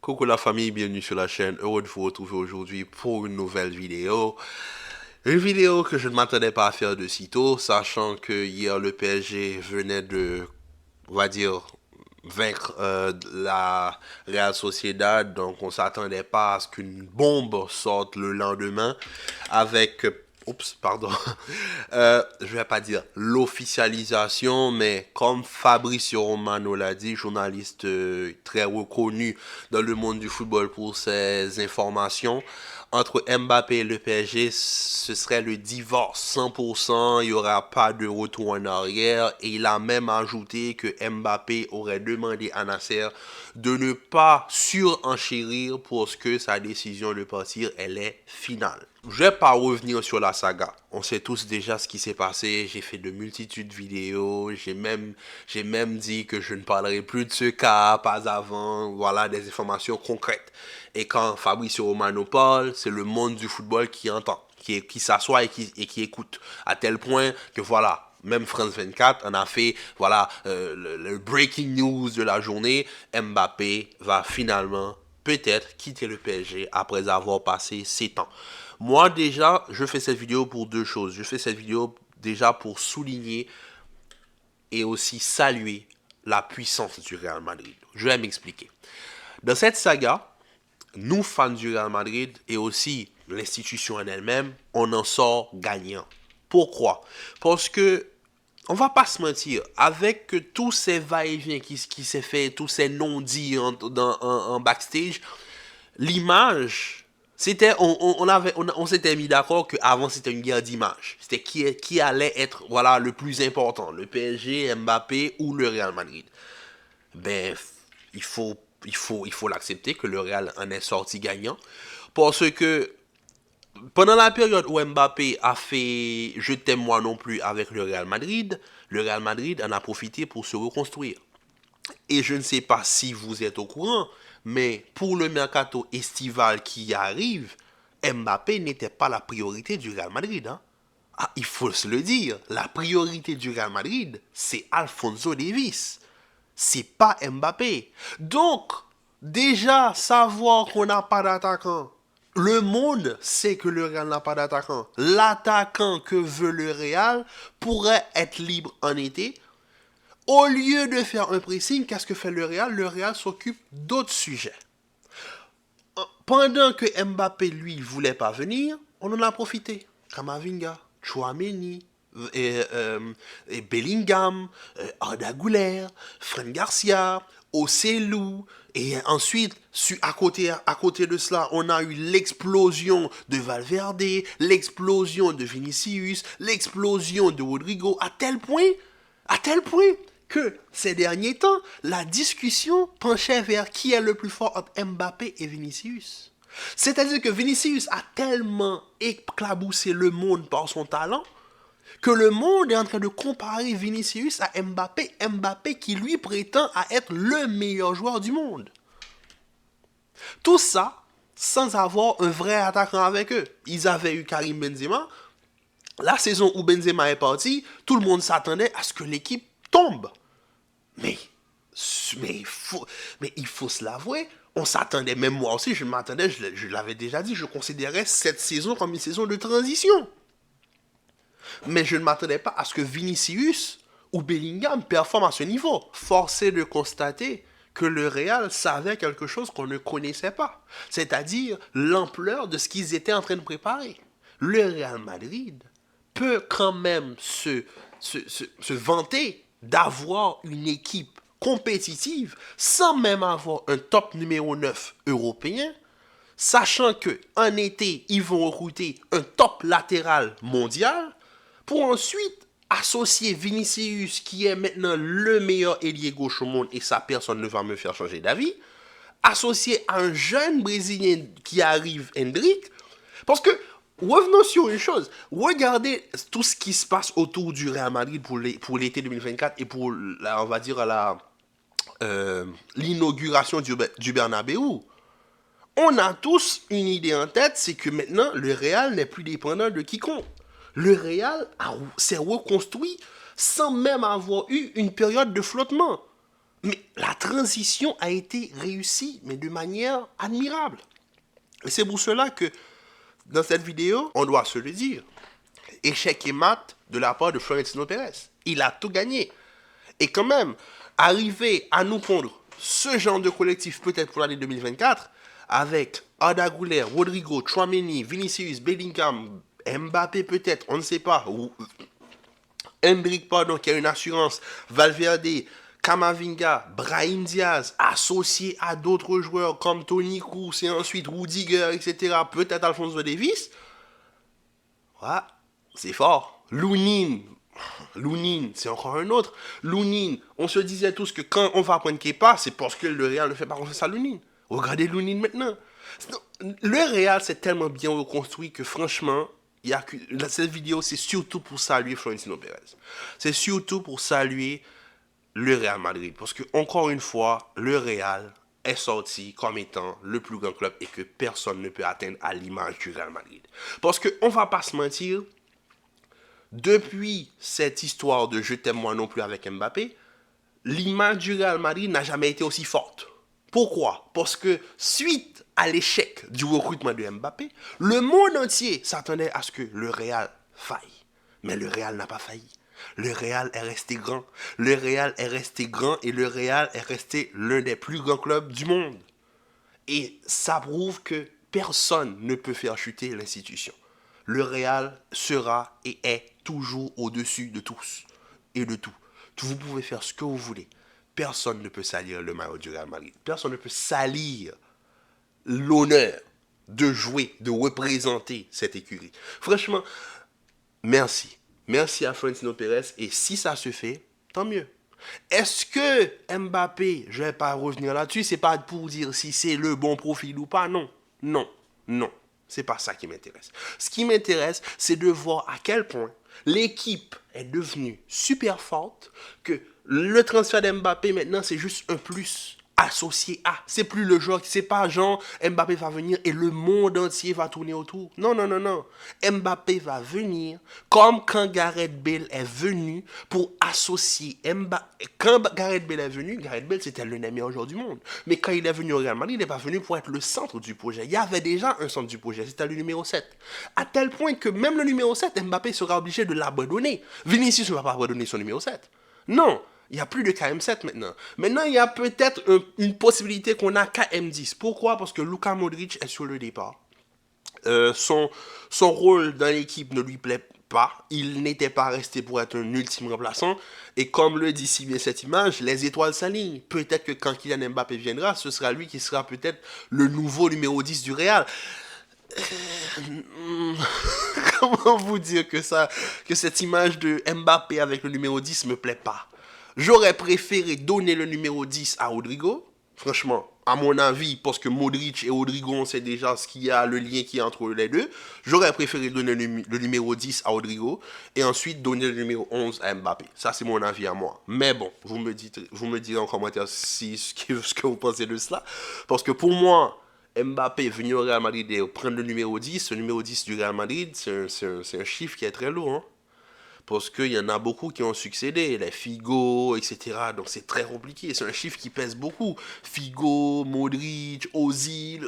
Coucou la famille, bienvenue sur la chaîne. Heureux de vous retrouver aujourd'hui pour une nouvelle vidéo. Une vidéo que je ne m'attendais pas à faire de sitôt, sachant que hier le PSG venait de, on va dire, vaincre la Real Sociedad. Donc on s'attendait pas à ce qu'une bombe sorte le lendemain avec oups, pardon. Je vais pas dire l'officialisation, mais comme Fabrizio Romano l'a dit, journaliste très reconnu dans le monde du football pour ses informations, entre Mbappé et le PSG, ce serait le divorce 100%, il n'y aura pas de retour en arrière, et il a même ajouté que Mbappé aurait demandé à Nasser de ne pas surenchérir parce que sa décision de partir, elle est finale. Je vais pas revenir sur la saga. On sait tous déjà ce qui s'est passé. J'ai fait de multitudes de vidéos. J'ai même dit que je ne parlerai plus de ce cas, pas avant. Voilà, des informations concrètes. Et quand Fabricio Romano parle, c'est le monde du football qui entend, qui s'assoit et qui écoute. À tel point que voilà, même France 24 en a fait, voilà, le breaking news de la journée. Mbappé va finalement peut-être quitter le PSG après avoir passé 7 ans. Moi déjà, je fais cette vidéo pour deux choses. Je fais cette vidéo déjà pour souligner et aussi saluer la puissance du Real Madrid. Je vais m'expliquer. Dans cette saga, nous fans du Real Madrid et aussi l'institution en elle-même, on en sort gagnant. Pourquoi? Parce que on va pas se mentir, avec tous ces va-et-vient qui s'est fait, tous ces non-dits en backstage, l'image, c'était, on s'était mis d'accord qu'avant c'était une guerre d'image. C'était qui allait être, voilà, le plus important, le PSG, Mbappé ou le Real Madrid. Ben, il faut l'accepter que le Real en est sorti gagnant. Parce que pendant la période où Mbappé a fait je t'aime moi non plus avec le Real Madrid en a profité pour se reconstruire. Et je ne sais pas si vous êtes au courant, mais pour le mercato estival qui arrive, Mbappé n'était pas la priorité du Real Madrid. Hein. Ah, il faut se le dire, la priorité du Real Madrid, c'est Alphonso Davies. C'est pas Mbappé. Donc, déjà, savoir qu'on n'a pas d'attaquant. Le monde sait que le Real n'a pas d'attaquant. L'attaquant que veut le Real pourrait être libre en été. Au lieu de faire un pressing, qu'est-ce que fait le Real? Le Real s'occupe d'autres sujets. Pendant que Mbappé, lui, ne voulait pas venir, on en a profité. Kamavinga, Chouameni, et Bellingham, Arda Güler, Fran Garcia, Ocelou, et ensuite, à côté de cela, on a eu l'explosion de Valverde, l'explosion de Vinicius, l'explosion de Rodrigo, à tel point que ces derniers temps, la discussion penchait vers qui est le plus fort entre Mbappé et Vinicius. C'est-à-dire que Vinicius a tellement éclaboussé le monde par son talent que le monde est en train de comparer Vinicius à Mbappé, Mbappé qui lui prétend à être le meilleur joueur du monde. Tout ça sans avoir un vrai attaquant avec eux. Ils avaient eu Karim Benzema. La saison où Benzema est parti, tout le monde s'attendait à ce que l'équipe tombe. Mais, mais il faut se l'avouer, on s'attendait, même moi aussi, je m'attendais, je l'avais déjà dit, je considérais cette saison comme une saison de transition. Mais je ne m'attendais pas à ce que Vinicius ou Bellingham performent à ce niveau. Forcé de constater que le Real savait quelque chose qu'on ne connaissait pas, c'est-à-dire l'ampleur de ce qu'ils étaient en train de préparer. Le Real Madrid peut quand même se vanter d'avoir une équipe compétitive sans même avoir un top numéro 9 européen, sachant qu'en été, ils vont recruter un top latéral mondial pour ensuite associer Vinicius, qui est maintenant le meilleur ailier gauche au monde, et ça, personne ne va me faire changer d'avis, associé à un jeune Brésilien qui arrive, Hendrick, parce que revenons sur une chose. Regardez tout ce qui se passe autour du Real Madrid pour l'été 2024 et pour, on va dire, l'inauguration du Bernabéu. On a tous une idée en tête, c'est que maintenant, le Real n'est plus dépendant de quiconque. Le Real s'est reconstruit sans même avoir eu une période de flottement. Mais la transition a été réussie, mais de manière admirable. Et c'est pour cela que dans cette vidéo, on doit se le dire, échec et mat de la part de Florentino Pérez. Il a tout gagné. Et quand même, arriver à nous pondre ce genre de collectif peut-être pour l'année 2024, avec Arda Güler, Rodrigo, Tchouaméni, Vinicius, Bellingham, Mbappé peut-être, on ne sait pas, ou Hendrick, pardon, qui a une assurance, Valverde, Camavinga, Brahim Diaz, associé à d'autres joueurs comme Toni Kroos et ensuite Rudiger, etc., peut-être Alphonso Davies, voilà, c'est fort. Lounine, c'est encore un autre. Lounine, on se disait tous que quand on va prendre Kepa, c'est parce que le Real ne fait pas confiance à Lounine. Regardez Lounine maintenant. Le Real s'est tellement bien reconstruit que franchement, cette vidéo, c'est surtout pour saluer Florentino Pérez. C'est surtout pour saluer le Real Madrid. Parce que, encore une fois, le Real est sorti comme étant le plus grand club et que personne ne peut atteindre à l'image du Real Madrid. Parce qu'on ne va pas se mentir, depuis cette histoire de je t'aime moi non plus avec Mbappé, l'image du Real Madrid n'a jamais été aussi forte. Pourquoi? Parce que suite à l'échec du recrutement de Mbappé, le monde entier s'attendait à ce que le Real faille. Mais le Real n'a pas failli. Le Real est resté grand. Le Real est resté grand et le Real est resté l'un des plus grands clubs du monde. Et ça prouve que personne ne peut faire chuter l'institution. Le Real sera et est toujours au-dessus de tous et de tout. Vous pouvez faire ce que vous voulez. Personne ne peut salir le maillot du Real Madrid. Personne ne peut salir l'honneur de jouer, de représenter cette écurie. Franchement, merci. Merci à Florentino Pérez. Et si ça se fait, tant mieux. Est-ce que Mbappé, je ne vais pas revenir là-dessus, c'est pas pour dire si c'est le bon profil ou pas, non. Non, non. C'est pas ça qui m'intéresse. Ce qui m'intéresse, c'est de voir à quel point l'équipe est devenue super forte, que le transfert d'Mbappé maintenant, c'est juste un plus associé à. C'est plus le joueur, c'est pas genre Mbappé va venir et le monde entier va tourner autour. Non, non, non, non. Mbappé va venir comme quand Gareth Bale est venu pour associer Mbappé. Quand Gareth Bale est venu, Gareth Bale c'était l'un des meilleurs joueurs du monde. Mais quand il est venu au Real Madrid, il n'est pas venu pour être le centre du projet. Il y avait déjà un centre du projet, c'était le numéro 7. À tel point que même le numéro 7, Mbappé sera obligé de l'abandonner. Vinicius ne va pas abandonner son numéro 7. Non. Il n'y a plus de KM7 maintenant. Maintenant, il y a peut-être une possibilité qu'on a KM10. Pourquoi? Parce que Luka Modric est sur le départ. Son rôle dans l'équipe ne lui plaît pas. Il n'était pas resté pour être un ultime remplaçant. Et comme le dit si bien cette image, les étoiles s'alignent. Peut-être que quand Kylian Mbappé viendra, ce sera lui qui sera peut-être le nouveau numéro 10 du Real. Comment vous dire que cette image de Mbappé avec le numéro 10 me plaît pas? J'aurais préféré donner le numéro 10 à Rodrigo. Franchement, à mon avis, parce que Modric et Rodrigo, on sait déjà ce qu'il y a, le lien qui est entre les deux. J'aurais préféré donner le numéro 10 à Rodrigo et ensuite donner le numéro 11 à Mbappé. Ça, c'est mon avis à moi. Mais bon, vous me direz en commentaire ce que vous pensez de cela. Parce que pour moi, Mbappé venir au Real Madrid et prendre le numéro 10, le numéro 10 du Real Madrid, c'est un chiffre qui est très lourd, hein. Parce qu'il y en a beaucoup qui ont succédé, les Figo, etc. Donc c'est très compliqué. C'est un chiffre qui pèse beaucoup. Figo, Modric, Ozil,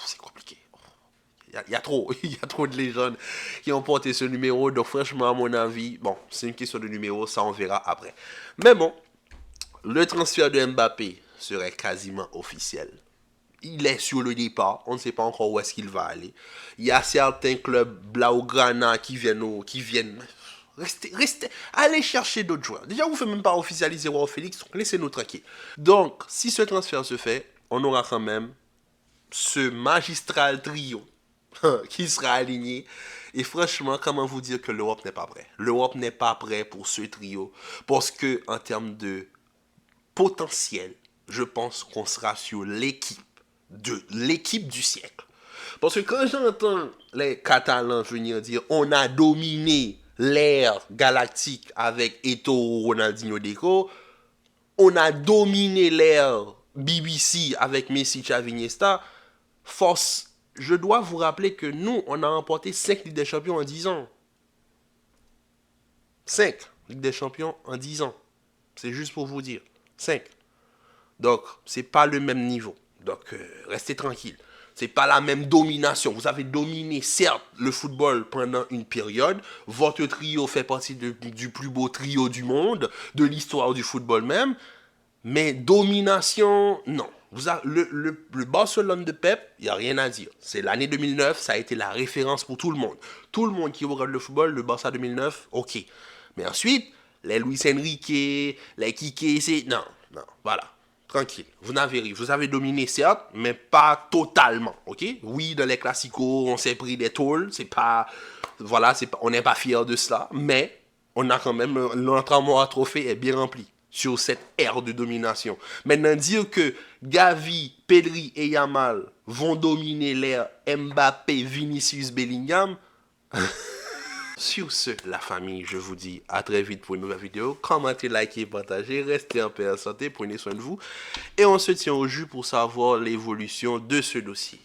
c'est compliqué. Il y a trop de légendes qui ont porté ce numéro. Donc franchement, à mon avis, bon, c'est une question de numéro, ça on verra après. Mais bon, le transfert de Mbappé serait quasiment officiel. Il est sur le départ, on ne sait pas encore où est-ce qu'il va aller. Il y a certains clubs Blaugrana qui viennent. Restez, allez chercher d'autres joueurs. Déjà, vous ne faites même pas officialiser Joao Félix, donc laissez-nous tranquilles. Donc, si ce transfert se fait, on aura quand même ce magistral trio qui sera aligné. Et franchement, comment vous dire que l'Europe n'est pas prêt? L'Europe n'est pas prêt pour ce trio. Parce que, en termes de potentiel, je pense qu'on sera sur l'équipe du siècle. Parce que quand j'entends les Catalans venir dire on a dominé l'ère galactique avec Eto'o, Ronaldinho, Deco, on a dominé l'ère BBC avec Messi, Xavi, Iniesta, force, je dois vous rappeler que nous, on a remporté 5 Ligues des Champions en 10 ans. 5 Ligues des Champions en 10 ans. C'est juste pour vous dire. 5. Donc, c'est pas le même niveau. Donc, restez tranquille. C'est pas la même domination. Vous avez dominé, certes, le football pendant une période. Votre trio fait partie du plus beau trio du monde, de l'histoire du football même. Mais domination, non. Le Barcelone de Pep, il n'y a rien à dire. C'est l'année 2009, ça a été la référence pour tout le monde. Tout le monde qui regarde le football, le Barça 2009, ok. Mais ensuite, les Luis Enrique, les Kike, c'est... Non, non, voilà. Tranquille. Vous avez dominé, certes, mais pas totalement, ok? Oui, dans les classicos, on s'est pris des tôles, c'est pas... Voilà, on n'est pas fiers de cela, mais on a quand même... Notre armoire à trophée est bien remplie sur cette ère de domination. Maintenant, dire que Gavi, Pedri et Yamal vont dominer l'ère Mbappé, Vinicius, Bellingham... Sur ce, la famille, je vous dis à très vite pour une nouvelle vidéo. Commentez, likez, partagez, restez en paix et en santé, prenez soin de vous. Et on se tient au jus pour savoir l'évolution de ce dossier.